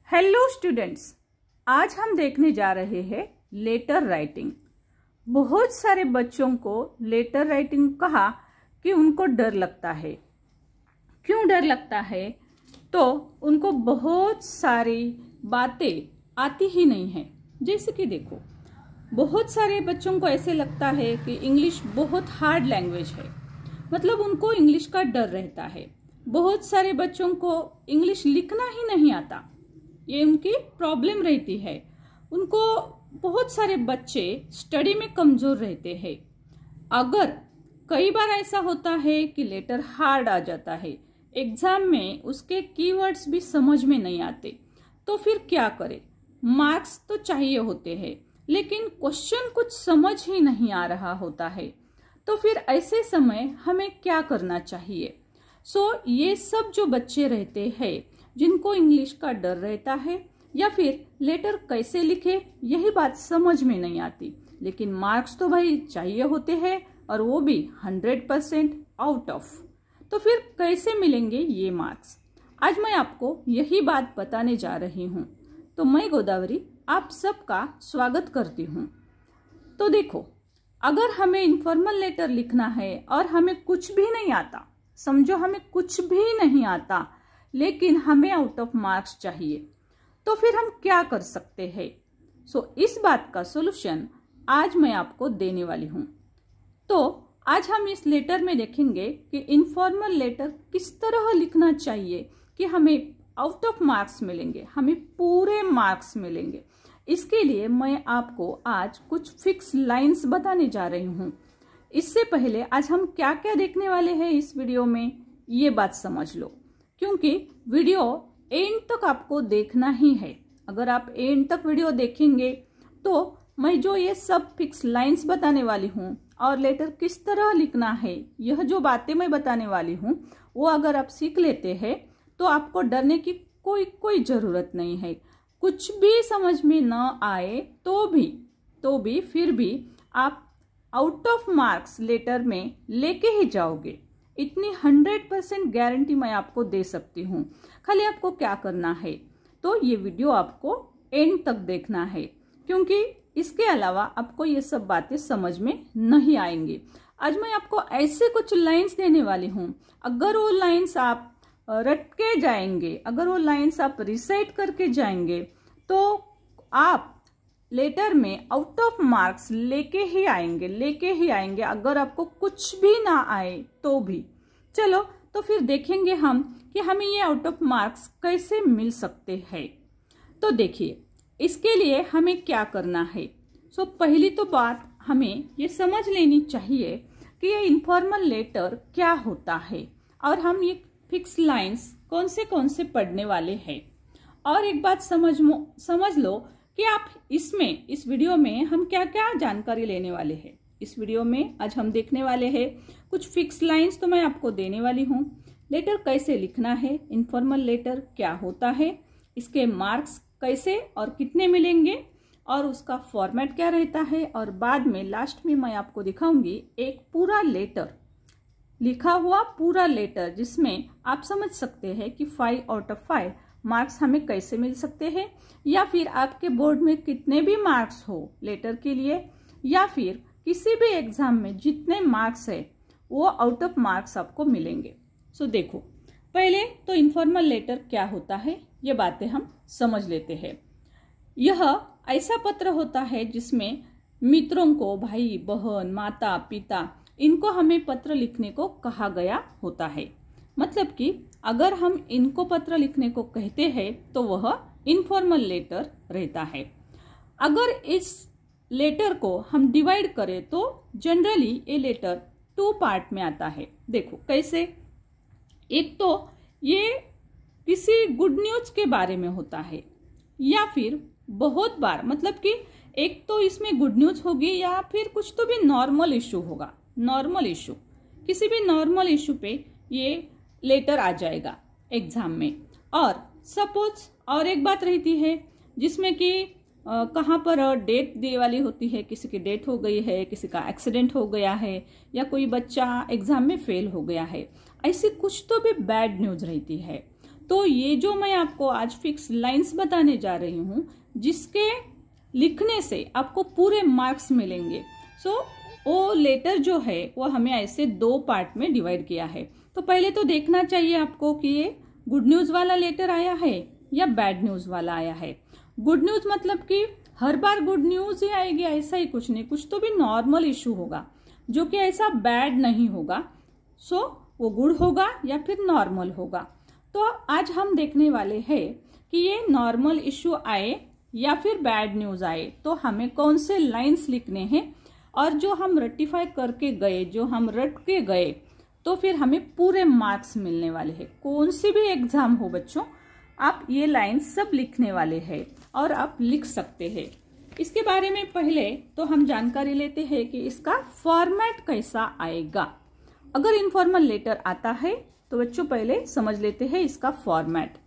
Hello students, आज हम देखने जा रहे हैं लेटर राइटिंग। बहुत सारे बच्चों को लेटर राइटिंग कहा कि उनको डर लगता है। क्यों डर लगता है? तो उनको बहुत सारी बातें आती ही नहीं है। जैसे कि देखो, बहुत सारे बच्चों को ऐसे लगता है कि इंग्लिश बहुत हार्ड लैंग्वेज है, मतलब उनको इंग्लिश का डर रहता है। बहुत सारे बच्चों को इंग्लिश लिखना ही नहीं आता, ये उनकी प्रॉब्लम रहती है। उनको बहुत सारे बच्चे स्टडी में कमजोर रहते हैं। अगर कई बार ऐसा होता है कि लेटर हार्ड आ जाता है, एग्जाम में उसके कीवर्ड्स भी समझ में नहीं आते, तो फिर क्या करें? मार्क्स तो चाहिए होते हैं, लेकिन क्वेश्चन कुछ समझ ही नहीं आ रहा होता है। तो फिर ऐसे समय हमें क्या करना चाहिए? ये सब जो बच्चे रहते हैं जिनको इंग्लिश का डर रहता है या फिर लेटर कैसे लिखे यही बात समझ में नहीं आती, लेकिन मार्क्स तो भाई चाहिए होते हैं और वो भी 100% आउट ऑफ, तो फिर कैसे मिलेंगे ये मार्क्स? आज मैं आपको यही बात बताने जा रही हूँ। तो मैं गोदावरी आप सबका स्वागत करती हूँ। तो देखो, अगर हमें इनफॉर्मल लेटर लिखना है और हमें कुछ भी नहीं आता, समझो हमें कुछ भी नहीं आता, लेकिन हमें आउट ऑफ मार्क्स चाहिए, तो फिर हम क्या कर सकते हैं? इस बात का सॉल्यूशन आज मैं आपको देने वाली हूँ। तो आज हम इस लेटर में देखेंगे कि इनफॉर्मल लेटर किस तरह लिखना चाहिए कि हमें आउट ऑफ मार्क्स मिलेंगे, हमें पूरे मार्क्स मिलेंगे। इसके लिए मैं आपको आज कुछ फिक्स लाइंस बताने जा रही हूँ। इससे पहले आज हम क्या क्या देखने वाले हैं इस वीडियो में, ये बात समझ लो, क्योंकि वीडियो एंड तक आपको देखना ही है। अगर आप एंड तक वीडियो देखेंगे तो मैं जो ये सब फिक्स लाइंस बताने वाली हूँ और लेटर किस तरह लिखना है, यह जो बातें मैं बताने वाली हूँ, वो अगर आप सीख लेते हैं तो आपको डरने की कोई जरूरत नहीं है। कुछ भी समझ में न आए तो भी फिर भी आप आउट ऑफ मार्क्स लेटर में लेके ही जाओगे, इतनी 100% गारंटी मैं आपको दे सकती हूँ। खाली आपको क्या करना है, तो ये वीडियो आपको एंड तक देखना है, क्योंकि इसके अलावा आपको ये सब बातें समझ में नहीं आएंगी। आज मैं आपको ऐसे कुछ लाइंस देने वाली हूँ, अगर वो लाइंस आप रट के जाएंगे, अगर वो लाइंस आप रिसाइट करके जाएंगे, तो आप लेटर में आउट ऑफ मार्क्स लेके ही आएंगे, अगर आपको कुछ भी ना आए तो भी। चलो, तो फिर देखेंगे हम कि हमें ये आउट ऑफ मार्क्स कैसे मिल सकते हैं। तो देखिए, इसके लिए हमें क्या करना है। पहली तो बात हमें ये समझ लेनी चाहिए कि ये इनफॉर्मल लेटर क्या होता है और हम ये फिक्स लाइंस कौन से पढ़ने वाले हैं। और एक बात समझ लो कि आप इस वीडियो में हम क्या क्या जानकारी लेने वाले हैं। इस वीडियो में आज हम देखने वाले हैं कुछ फिक्स लाइंस, तो मैं आपको देने वाली हूँ। लेटर कैसे लिखना है, इनफॉर्मल लेटर क्या होता है, इसके मार्क्स कैसे और कितने मिलेंगे, और उसका फॉर्मेट क्या रहता है, और बाद में लास्ट में मैं आपको दिखाऊंगी एक पूरा लेटर, लिखा हुआ पूरा लेटर, जिसमें आप समझ सकते हैं कि 5 आउट ऑफ 5 मार्क्स हमें कैसे मिल सकते हैं, या फिर आपके बोर्ड में कितने भी मार्क्स हो लेटर के लिए, या फिर किसी भी एग्जाम में जितने मार्क्स है वो आउट ऑफ मार्क्स आपको मिलेंगे। देखो, पहले तो इनफॉर्मल लेटर क्या होता है ये बातें हम समझ लेते हैं। यह ऐसा पत्र होता है जिसमें मित्रों को, भाई बहन, माता पिता, इनको हमें पत्र लिखने को कहा गया होता है। मतलब कि अगर हम इनको पत्र लिखने को कहते हैं तो वह इनफॉर्मल लेटर रहता है। अगर इस लेटर को हम डिवाइड करें तो जनरली ये लेटर 2 पार्ट में आता है। देखो कैसे, एक तो ये किसी गुड न्यूज के बारे में होता है, या फिर बहुत बार, मतलब कि एक तो इसमें गुड न्यूज होगी या फिर कुछ तो भी नॉर्मल इशू होगा। नॉर्मल इशू, किसी भी नॉर्मल इशू पे ये लेटर आ जाएगा एग्जाम में। और सपोज और एक बात रहती है जिसमें कि कहाँ पर डेट दे वाली होती है, किसी की डेट हो गई है, किसी का एक्सीडेंट हो गया है, या कोई बच्चा एग्जाम में फेल हो गया है, ऐसी कुछ तो भी बैड न्यूज रहती है। तो ये जो मैं आपको आज फिक्स लाइंस बताने जा रही हूँ, जिसके लिखने से आपको पूरे मार्क्स मिलेंगे। वो लेटर जो है वो हमें ऐसे 2 पार्ट में डिवाइड किया है। तो पहले तो देखना चाहिए आपको कि ये गुड न्यूज वाला लेटर आया है या बैड न्यूज वाला आया है। गुड न्यूज मतलब कि हर बार गुड न्यूज ही आएगी ऐसा ही कुछ नहीं, कुछ तो भी नॉर्मल इशू होगा जो कि ऐसा बैड नहीं होगा। वो गुड होगा या फिर नॉर्मल होगा। तो आज हम देखने वाले हैं कि ये नॉर्मल इशू आए या फिर बैड न्यूज आए तो हमें कौन से लाइंस लिखने हैं, और जो हम रेक्टिफाई करके गए, जो हम रट के गए, तो फिर हमें पूरे मार्क्स मिलने वाले हैं। कौन सी भी एग्जाम हो बच्चों, आप ये लाइन सब लिखने वाले हैं और आप लिख सकते हैं। इसके बारे में पहले तो हम जानकारी लेते हैं कि इसका फॉर्मेट कैसा आएगा। अगर इनफॉर्मल लेटर आता है तो बच्चों पहले समझ लेते हैं इसका फॉर्मेट।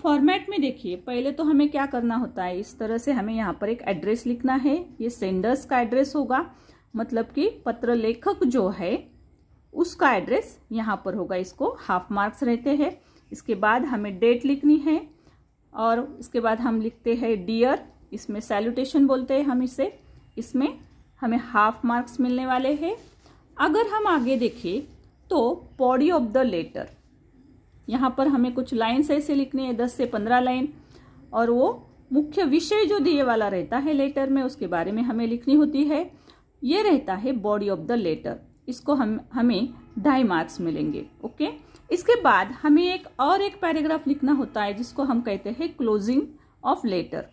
फॉर्मेट में देखिए, पहले तो हमें क्या करना होता है, इस तरह से हमें यहाँ पर एक एड्रेस लिखना है। ये सेंडर्स का एड्रेस होगा, मतलब कि पत्र लेखक जो है उसका एड्रेस यहाँ पर होगा। इसको हाफ मार्क्स रहते हैं। इसके बाद हमें डेट लिखनी है और इसके बाद हम लिखते हैं डियर, इसमें सैल्यूटेशन बोलते हैं हम इसे, इसमें हमें हाफ मार्क्स मिलने वाले हैं। अगर हम आगे देखें तो बॉडी ऑफ द लेटर, यहाँ पर हमें कुछ लाइन्स ऐसे लिखनी है, 10 से 15 लाइन, और वो मुख्य विषय जो दिए वाला रहता है लेटर में उसके बारे में हमें लिखनी होती है। ये रहता है बॉडी ऑफ द लेटर, इसको हमें 2.5 मार्क्स मिलेंगे। ओके, इसके बाद हमें एक पैराग्राफ लिखना होता है जिसको हम कहते हैं क्लोजिंग ऑफ लेटर।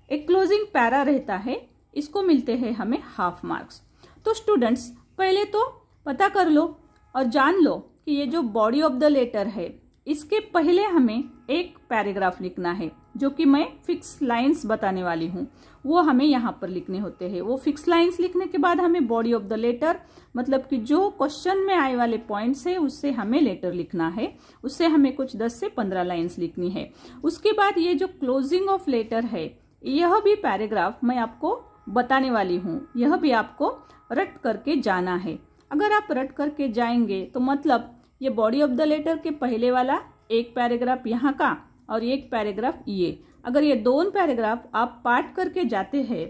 एक क्लोजिंग पैरा रहता है, इसको मिलते हैं हमें हाफ मार्क्स। तो स्टूडेंट्स पहले तो पता कर लो और जान लो कि ये जो बॉडी ऑफ द लेटर है इसके पहले हमें एक पैराग्राफ लिखना है, जो कि मैं फिक्स लाइंस बताने वाली हूँ, वो हमें यहाँ पर लिखने होते हैं। वो फिक्स लाइंस लिखने के बाद हमें बॉडी ऑफ द लेटर, मतलब कि जो क्वेश्चन में आए वाले पॉइंट्स है उससे हमें लेटर लिखना है, उससे हमें कुछ 10 से 15 लाइंस लिखनी है। उसके बाद ये जो क्लोजिंग ऑफ लेटर है, यह भी पैराग्राफ मैं आपको बताने वाली हूँ, यह भी आपको रट करके जाना है। अगर आप रट करके जाएंगे तो मतलब ये बॉडी ऑफ द लेटर के पहले वाला एक पैराग्राफ यहाँ का और एक पैराग्राफ ये, अगर ये 2 पैराग्राफ आप पाठ करके जाते हैं,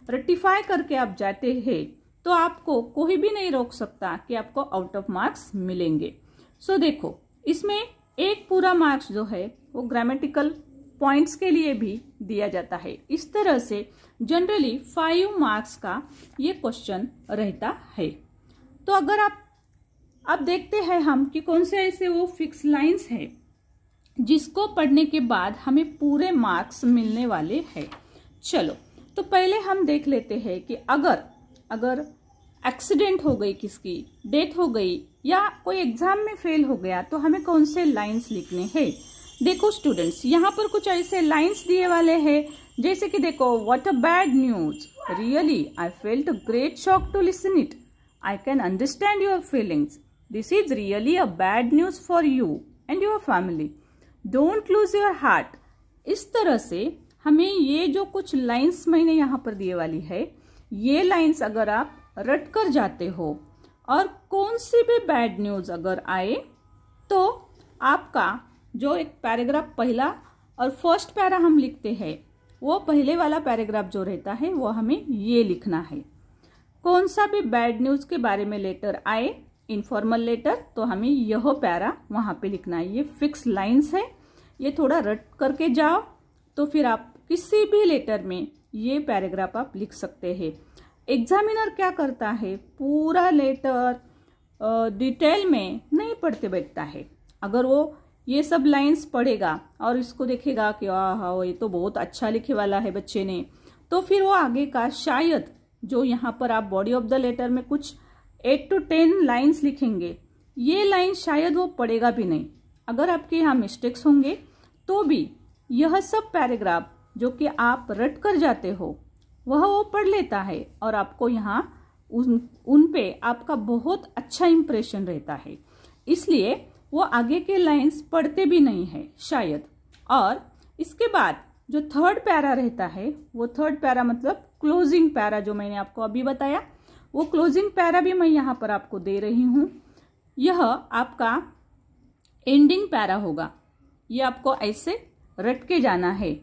रेक्टिफाई करके आप जाते हैं, तो आपको कोई भी नहीं रोक सकता कि आपको आउट ऑफ मार्क्स मिलेंगे। देखो, इसमें एक पूरा मार्क्स जो है वो ग्रामेटिकल पॉइंट्स के लिए भी दिया जाता है। इस तरह से जनरली 5 मार्क्स का ये क्वेश्चन रहता है। तो अगर अब देखते हैं हम कि कौन से ऐसे वो फिक्स लाइंस है जिसको पढ़ने के बाद हमें पूरे मार्क्स मिलने वाले हैं। चलो, तो पहले हम देख लेते हैं कि अगर एक्सीडेंट हो गई, किसकी डेथ हो गई या कोई एग्जाम में फेल हो गया, तो हमें कौन से लाइंस लिखने हैं। देखो स्टूडेंट्स, यहाँ पर कुछ ऐसे लाइंस दिए वाले हैं, जैसे कि देखो, what a bad news, really I felt a great shock to listen it, I can understand your feelings, this is really a bad news for you and your family, don't lose your heart. इस तरह से हमें ये जो कुछ lines मैंने यहाँ पर दिए वाली है, ये लाइंस अगर आप रट कर जाते हो और कौन सी भी बैड न्यूज अगर आए, तो आपका जो एक पैराग्राफ पहला और फर्स्ट पैरा हम लिखते हैं, वो पहले वाला पैराग्राफ जो रहता है वो हमें ये लिखना है। कौन सा भी बैड न्यूज के बारे में लेटर आए, इनफॉर्मल लेटर, तो हमें यह पैरा वहां पे लिखना है। ये फिक्स लाइंस है, ये थोड़ा रट करके जाओ तो फिर आप किसी भी लेटर में ये पैराग्राफ आप लिख सकते हैं। एग्जामिनर क्या करता है, पूरा लेटर डिटेल में नहीं पढ़ते बैठता है। अगर वो ये सब लाइंस पढ़ेगा और इसको देखेगा कि हाँ ये तो बहुत अच्छा लिखे वाला है बच्चे ने, तो फिर वो आगे का शायद जो यहाँ पर आप बॉडी ऑफ द लेटर में कुछ 8 to 10 लाइंस लिखेंगे, ये लाइन शायद वो पढ़ेगा भी नहीं। अगर आपके यहाँ मिस्टेक्स होंगे तो भी यह सब पैराग्राफ जो कि आप रट कर जाते हो वह वो पढ़ लेता है और आपको यहाँ उन पे आपका बहुत अच्छा इंप्रेशन रहता है, इसलिए वो आगे के लाइंस पढ़ते भी नहीं है शायद। और इसके बाद जो थर्ड पैरा रहता है, वो थर्ड पैरा मतलब क्लोजिंग पैरा जो मैंने आपको अभी बताया, वो क्लोजिंग पैरा भी मैं यहाँ पर आपको दे रही हूँ। यह आपका एंडिंग पैरा होगा। ये आपको ऐसे रट के जाना है।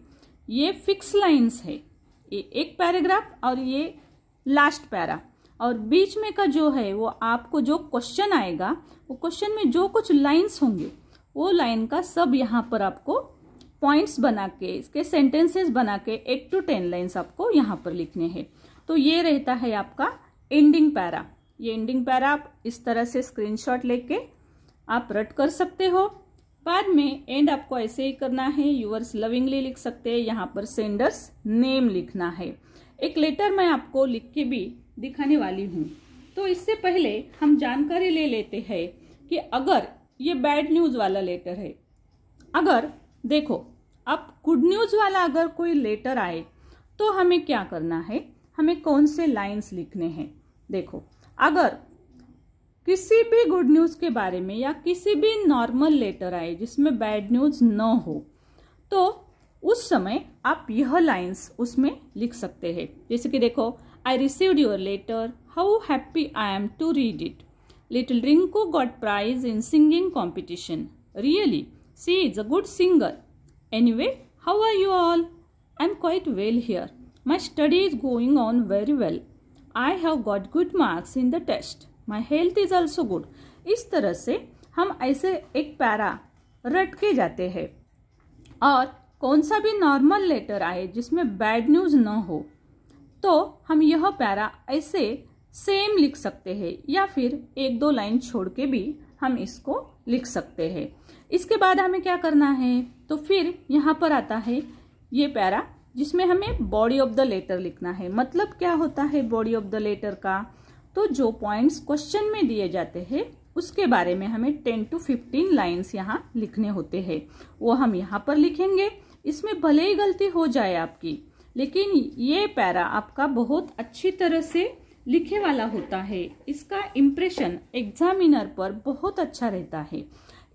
ये फिक्स लाइंस है, ये एक पैराग्राफ और ये लास्ट पैरा, और बीच में का जो है वो आपको जो क्वेश्चन आएगा वो क्वेश्चन में जो कुछ लाइंस होंगे वो लाइन का सब यहाँ पर आपको पॉइंट्स बना के, इसके सेंटेंसेस बना के 8 to 10 लाइंस आपको यहाँ पर लिखने हैं। तो ये रहता है आपका एंडिंग पैरा। ये एंडिंग पैरा आप इस तरह से स्क्रीनशॉट लेके आप रट कर सकते हो। बाद में एंड आपको ऐसे ही करना है, यूअर्स लविंगली लिख सकते हैं, यहाँ पर सेंडर्स नेम लिखना है। एक लेटर मैं आपको लिख के भी दिखाने वाली हूँ। तो इससे पहले हम जानकारी ले लेते हैं कि अगर ये बैड न्यूज वाला लेटर है, अगर देखो अब गुड न्यूज वाला अगर कोई लेटर आए तो हमें क्या करना है, हमें कौन से लाइंस लिखने हैं। देखो अगर किसी भी गुड न्यूज के बारे में या किसी भी नॉर्मल लेटर आए जिसमें बैड न्यूज न हो तो उस समय आप यह लाइंस उसमें लिख सकते हैं। जैसे कि देखो, I received your letter, how happy I am to read it, little Rinku got prize in singing competition, really she is a good singer, anyway how are you all, I am quite well here, my study is going on very well, I have got good marks in the test, my health is also good. इस तरह से हम ऐसे एक para रट के जाते हैं। और कौन सा भी नॉर्मल लेटर आए जिसमें बैड न्यूज न हो तो हम यह पैरा ऐसे सेम लिख सकते हैं, या फिर 1-2 लाइन छोड़ के भी हम इसको लिख सकते हैं। इसके बाद हमें क्या करना है, तो फिर यहाँ पर आता है ये पैरा जिसमें हमें बॉडी ऑफ द लेटर लिखना है। मतलब क्या होता है बॉडी ऑफ द लेटर का, तो जो पॉइंट्स क्वेश्चन में दिए जाते हैं उसके बारे में हमें 10 to 15 लाइंस यहाँ लिखने होते हैं, वो हम यहाँ पर लिखेंगे। इसमें भले ही गलती हो जाए आपकी, लेकिन ये पैरा आपका बहुत अच्छी तरह से लिखे वाला होता है। इसका इम्प्रेशन एग्जामिनर पर बहुत अच्छा रहता है।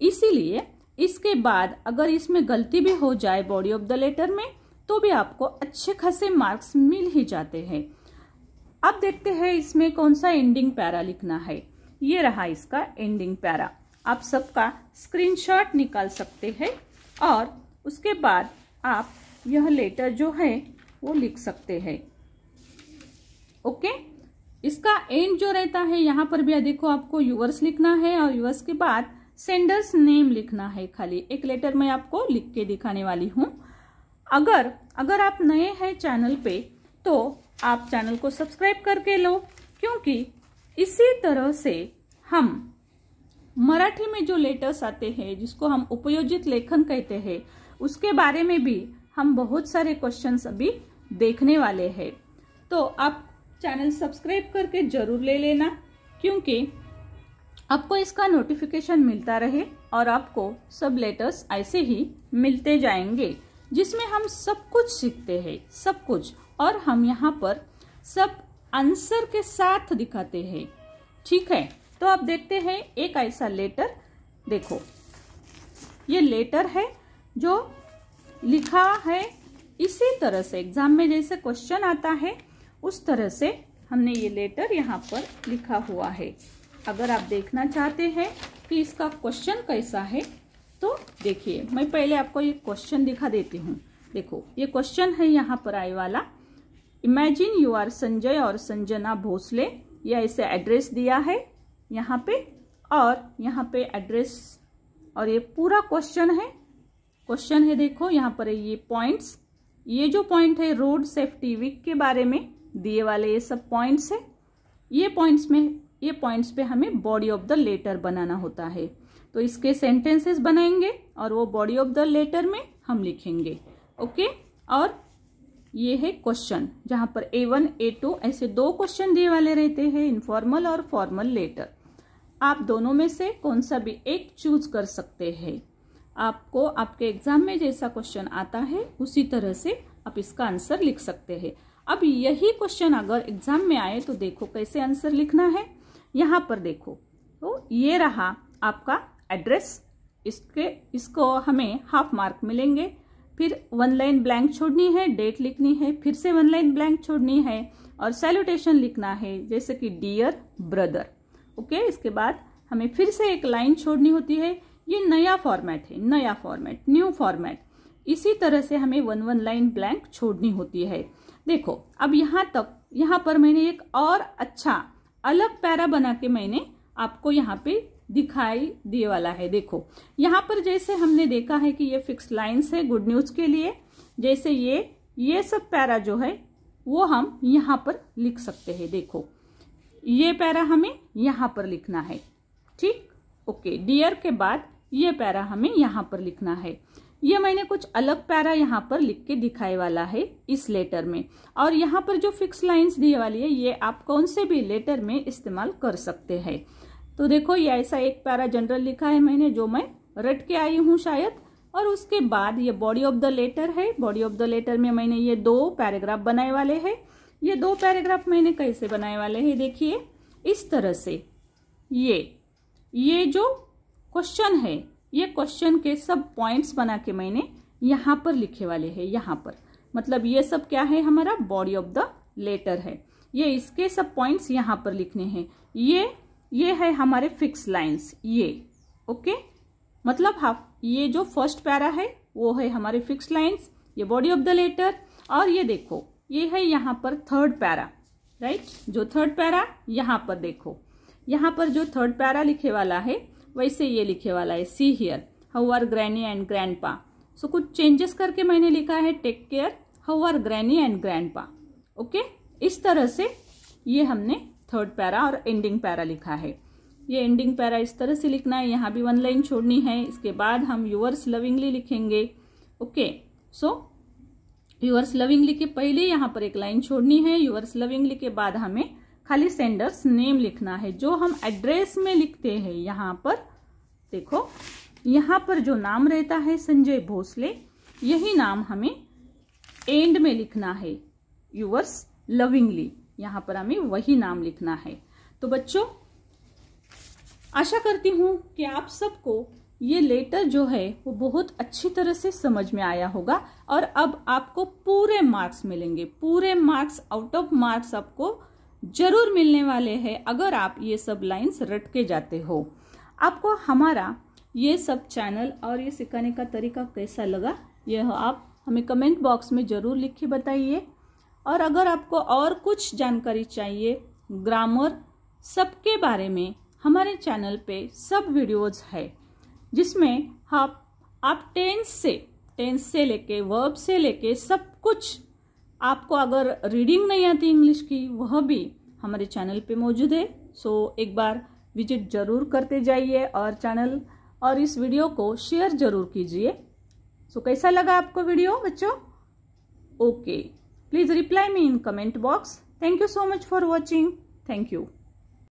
इसीलिए इसके बाद अगर इसमें गलती भी हो जाए बॉडी ऑफ द लेटर में तो भी आपको अच्छे खासे मार्क्स मिल ही जाते हैं। अब देखते हैं इसमें कौन सा एंडिंग पैरा लिखना है। ये रहा इसका एंडिंग पैरा। आप सबका स्क्रीनशॉट निकाल सकते हैं और उसके बाद आप यह लेटर जो है वो लिख सकते हैं। ओके, इसका एंड जो रहता है यहाँ पर भी देखो आपको यूवर्स लिखना है और यूवर्स के बाद सेंडर्स नेम लिखना है। खाली एक लेटर मैं आपको लिख के दिखाने वाली हूँ। अगर आप नए हैं चैनल पे तो आप चैनल को सब्सक्राइब करके लो, क्योंकि इसी तरह से हम मराठी में जो लेटर्स आते हैं जिसको हम उपयोजित लेखन कहते हैं उसके बारे में भी हम बहुत सारे क्वेश्चंस अभी देखने वाले हैं। तो आप चैनल सब्सक्राइब करके जरूर ले लेना, क्योंकि आपको इसका नोटिफिकेशन मिलता रहे और आपको सब लेटर्स ऐसे ही मिलते जाएंगे जिसमें हम सब कुछ सीखते हैं, सब कुछ। और हम यहाँ पर सब आंसर के साथ दिखाते हैं। ठीक है, तो आप देखते हैं एक ऐसा लेटर। देखो ये लेटर है जो लिखा है इसी तरह से, एग्जाम में जैसे क्वेश्चन आता है उस तरह से हमने ये लेटर यहाँ पर लिखा हुआ है। अगर आप देखना चाहते हैं कि इसका क्वेश्चन कैसा है तो देखिए, मैं पहले आपको ये क्वेश्चन दिखा देती हूँ। देखो ये क्वेश्चन है यहाँ पर आए वाला, इमेजिन यू आर संजय और संजना भोसले। ये ऐसे एड्रेस दिया है यहाँ पे, और यहाँ पे एड्रेस और ये पूरा क्वेश्चन है। देखो यहाँ पर ये पॉइंट्स, ये जो पॉइंट है रोड सेफ्टी वीक के बारे में दिए वाले ये सब पॉइंट्स है। ये पॉइंट्स पे हमें बॉडी ऑफ द लेटर बनाना होता है। तो इसके सेंटेंसेस बनाएंगे और वो बॉडी ऑफ द लेटर में हम लिखेंगे। ओके, और ये है क्वेश्चन जहां पर A1 A2 ऐसे 2 क्वेश्चन दिए वाले रहते हैं, इनफॉर्मल और फॉर्मल लेटर। आप दोनों में से कौन सा भी एक चूज कर सकते हैं। आपको आपके एग्जाम में जैसा क्वेश्चन आता है उसी तरह से आप इसका आंसर लिख सकते हैं। अब यही क्वेश्चन अगर एग्जाम में आए तो देखो कैसे आंसर लिखना है। यहाँ पर देखो, तो ये रहा आपका एड्रेस, इसको हमें हाफ मार्क मिलेंगे। फिर 1 लाइन ब्लैंक छोड़नी है, डेट लिखनी है, फिर से 1 लाइन ब्लैंक छोड़नी है और सैल्यूटेशन लिखना है, जैसे कि डियर ब्रदर। ओके, इसके बाद हमें फिर से एक लाइन छोड़नी होती है, ये नया फॉर्मेट है, नया फॉर्मेट, न्यू फॉर्मेट। इसी तरह से हमें 1 लाइन ब्लैंक छोड़नी होती है। देखो अब यहाँ पर मैंने एक और अच्छा अलग पैरा बना के मैंने आपको यहाँ पे दिखाई दिए वाला है। देखो यहाँ पर जैसे हमने देखा है कि ये फिक्स लाइन्स है गुड न्यूज के लिए, जैसे ये सब पैरा जो है वो हम यहाँ पर लिख सकते हैं। देखो ये पैरा हमें यहाँ पर लिखना है, ठीक, ओके। डियर के बाद ये पैरा हमें यहाँ पर लिखना है। ये मैंने कुछ अलग पैरा यहाँ पर लिख के दिखाए वाला है इस लेटर में। और यहाँ पर जो फिक्स लाइंस दिए वाली है ये आप कौन से भी लेटर में इस्तेमाल कर सकते हैं। तो देखो ये ऐसा एक पैरा जनरल लिखा है मैंने, जो मैं रट के आई हूँ शायद। और उसके बाद ये बॉडी ऑफ द लेटर है। बॉडी ऑफ द लेटर में मैंने ये 2 पैराग्राफ बनाए वाले हैं। ये 2 पैराग्राफ मैंने कैसे बनाए वाले हैं, देखिए इस तरह से। ये जो क्वेश्चन है, ये क्वेश्चन के सब पॉइंट्स बना के मैंने यहाँ पर लिखे वाले हैं। यहाँ पर मतलब ये सब क्या है, हमारा बॉडी ऑफ द लेटर है। ये इसके सब पॉइंट्स यहाँ पर लिखने हैं। ये है हमारे फिक्स लाइंस, ये ओके। मतलब हाँ, ये जो फर्स्ट पैरा है वो है हमारे फिक्स लाइंस, ये बॉडी ऑफ द लेटर। और ये देखो ये है यहाँ पर थर्ड पैरा, राइट। जो थर्ड पैरा यहाँ पर देखो, यहाँ पर जो थर्ड पैरा लिखे वाला है वैसे ये लिखे वाला है, see here how are granny and grandpa. So कुछ चेंजेस करके मैंने लिखा है take care how are granny and grandpa, okay. इस तरह से ये हमने थर्ड पैरा और एंडिंग पैरा लिखा है। ये एंडिंग पैरा इस तरह से लिखना है, यहाँ भी 1 लाइन छोड़नी है। इसके बाद हम यूअर्स लविंगली लिखेंगे, ओके। सो यूअर्स लविंगली के पहले यहाँ पर 1 लाइन छोड़नी है। यूअर्स लविंगली के बाद हमें खाली सेंडर्स नेम लिखना है, जो हम एड्रेस में लिखते हैं। यहाँ पर देखो, यहाँ पर जो नाम रहता है संजय भोसले, यही नाम हमें एंड में लिखना है, यूअर्स लविंगली। यहाँ पर हमें वही नाम लिखना है। तो बच्चों, आशा करती हूँ कि आप सबको ये लेटर जो है वो बहुत अच्छी तरह से समझ में आया होगा। और अब आपको पूरे मार्क्स मिलेंगे, पूरे मार्क्स, आउट ऑफ मार्क्स आपको जरूर मिलने वाले हैं अगर आप ये सब लाइंस रट के जाते हो। आपको हमारा ये सब चैनल और ये सिखाने का तरीका कैसा लगा, यह आप हमें कमेंट बॉक्स में जरूर लिख के बताइए। और अगर आपको और कुछ जानकारी चाहिए ग्रामर सबके बारे में, हमारे चैनल पे सब वीडियोज है, जिसमें आप टेंस से लेके वर्ब से लेके सब कुछ, आपको अगर रीडिंग नहीं आती इंग्लिश की, वह भी हमारे चैनल पे मौजूद है। सो एक बार विजिट जरूर करते जाइए और चैनल और इस वीडियो को शेयर जरूर कीजिए। सो कैसा लगा आपको वीडियो बच्चों? Okay, please reply me in comment box. Thank you so much for watching. Thank you.